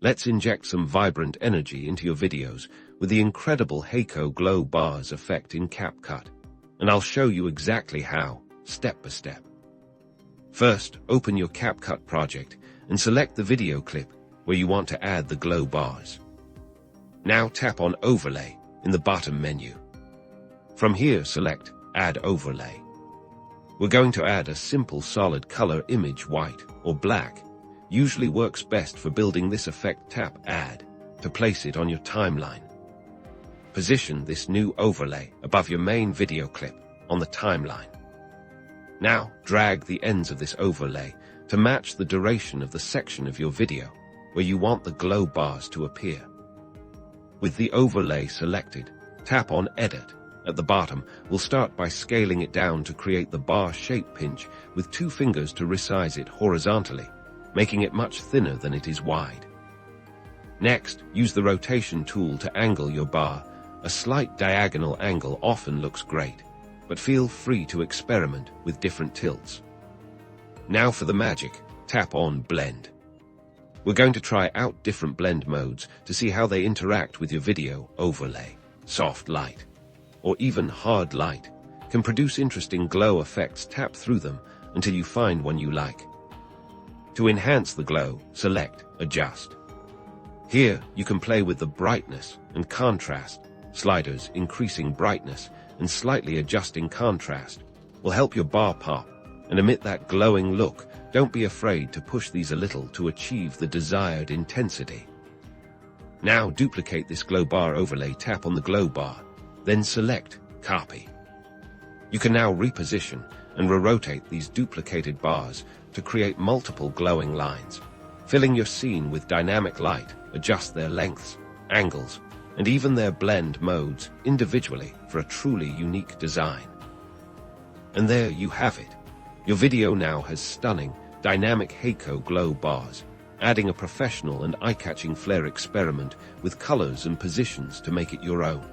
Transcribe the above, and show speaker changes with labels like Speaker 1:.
Speaker 1: Let's inject some vibrant energy into your videos with the incredible Haiko Glow Bars effect in Capcut, and I'll show you exactly how, step by step. First, open your Capcut project and select the video clip where you want to add the glow bars. Now tap on Overlay in the bottom menu. From here, select Add Overlay. We're going to add a simple solid color image, white or black. Usually works best for building this effect. Tap Add to place it on your timeline. Position this new overlay above your main video clip on the timeline. Now drag the ends of this overlay to match the duration of the section of your video where you want the glow bars to appear. With the overlay selected, tap on Edit. At the bottom, we'll start by scaling it down to create the bar shape. Pinch with 2 fingers to resize it horizontally, making it much thinner than it is wide. Next, use the rotation tool to angle your bar. A slight diagonal angle often looks great, but feel free to experiment with different tilts. Now for the magic, tap on Blend. We're going to try out different blend modes to see how they interact with your video. Overlay, soft light, or even hard light can produce interesting glow effects. Tap through them until you find one you like. To enhance the glow, select Adjust. Here, you can play with the brightness and contrast. Sliders increasing brightness and slightly adjusting contrast will help your bar pop and emit that glowing look. Don't be afraid to push these a little to achieve the desired intensity. Now duplicate this glow bar overlay. Tap on the glow bar, then select Copy. You can now reposition and rerotate these duplicated bars to create multiple glowing lines, filling your scene with dynamic light. Adjust their lengths, angles, and even their blend modes individually for a truly unique design. And there you have it. Your video now has stunning, dynamic Haiko Glow Bars, adding a professional and eye-catching flair. Experiment with colors and positions to make it your own.